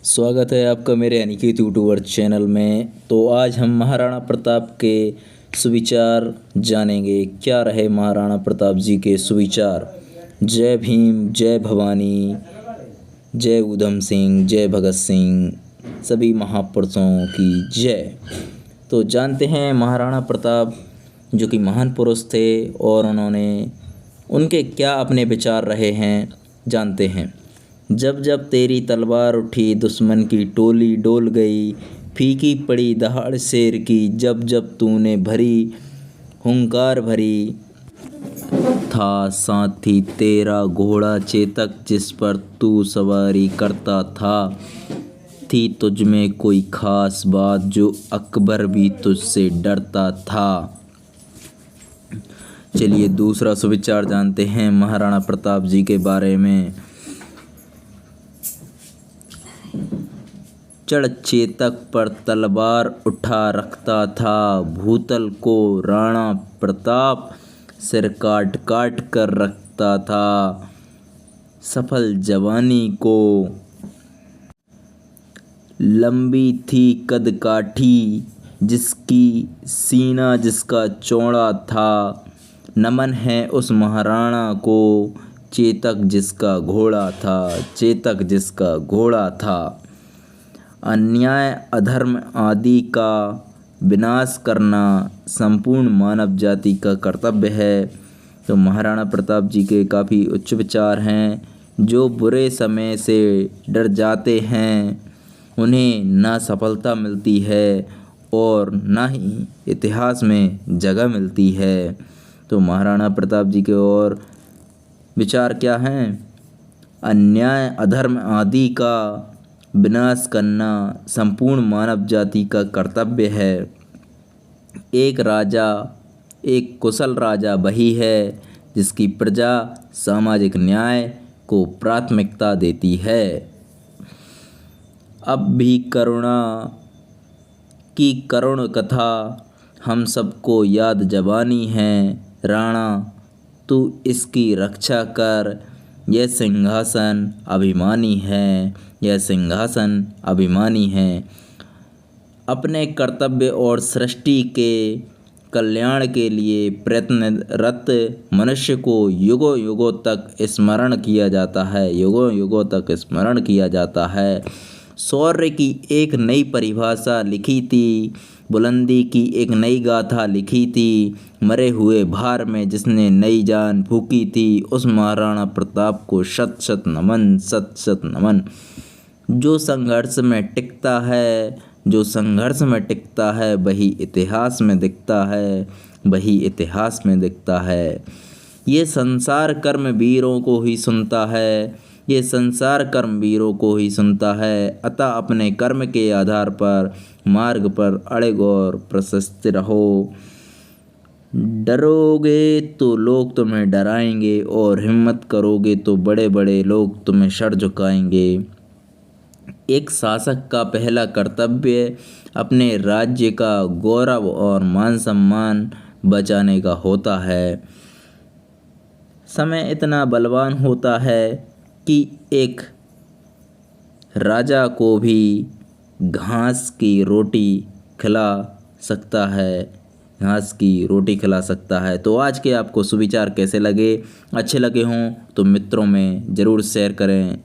स्वागत है आपका मेरे अनिकेत यूट्यूबर चैनल में। तो आज हम महाराणा प्रताप के सुविचार जानेंगे। क्या रहे महाराणा प्रताप जी के सुविचार। जय भीम, जय भवानी, जय ऊधम सिंह, जय भगत सिंह, सभी महापुरुषों की जय। तो जानते हैं महाराणा प्रताप जो कि महान पुरुष थे और उनके क्या अपने विचार रहे हैं, जानते हैं। जब जब तेरी तलवार उठी दुश्मन की टोली डोल गई, फीकी पड़ी दहाड़ शेर की, जब जब तूने भरी हुंकार भरी था साथी तेरा घोड़ा चेतक जिस पर तू सवारी करता था। थी तुझ में कोई खास बात जो अकबर भी तुझसे डरता था। चलिए दूसरा सुविचार जानते हैं महाराणा प्रताप जी के बारे में। चढ़ चेतक पर तलवार उठा रखता था, भूतल को राणा प्रताप सिर काट काट कर रखता था। सफल जवानी को लंबी थी कद काठी, जिसकी सीना जिसका चौड़ा था। नमन है उस महाराणा को चेतक जिसका घोड़ा था, चेतक जिसका घोड़ा था। अन्याय अधर्म आदि का विनाश करना संपूर्ण मानव जाति का कर्तव्य है। तो महाराणा प्रताप जी के काफ़ी उच्च विचार हैं। जो बुरे समय से डर जाते हैं उन्हें ना सफलता मिलती है और ना ही इतिहास में जगह मिलती है। तो महाराणा प्रताप जी के और विचार क्या हैं। अन्याय अधर्म आदि का विनाश करना संपूर्ण मानव जाति का कर्तव्य है। एक राजा, एक कुशल राजा वही है जिसकी प्रजा सामाजिक न्याय को प्राथमिकता देती है। अब भी करुणा की करुण कथा हम सबको याद जवानी है। राणा तू इसकी रक्षा कर, यह सिंहासन अभिमानी है, यह सिंहासन अभिमानी है। अपने कर्तव्य और सृष्टि के कल्याण के लिए प्रयत्नरत मनुष्य को युगों युगों तक स्मरण किया जाता है, युगों युगों तक स्मरण किया जाता है। शौर्य की एक नई परिभाषा लिखी थी, बुलंदी की एक नई गाथा लिखी थी। मरे हुए भार में जिसने नई जान फूकी थी, उस महाराणा प्रताप को शत शत नमन, शत शत नमन। जो संघर्ष में टिकता है, जो संघर्ष में टिकता है वही इतिहास में दिखता है, वही इतिहास में दिखता है। ये संसार कर्म वीरों को ही सुनता है, ये संसार कर्म वीरों को ही सुनता है। अतः अपने कर्म के आधार पर मार्ग पर अड़े और प्रशस्त रहो। डरोगे तो लोग तुम्हें डराएंगे और हिम्मत करोगे तो बड़े बड़े लोग तुम्हें सर झुकाएंगे। एक शासक का पहला कर्तव्य अपने राज्य का गौरव और मान सम्मान बचाने का होता है। समय इतना बलवान होता है कि एक राजा को भी घास की रोटी खिला सकता है, घास की रोटी खिला सकता है। तो आज के आपको सुविचार कैसे लगे, अच्छे लगे हों तो मित्रों में ज़रूर शेयर करें।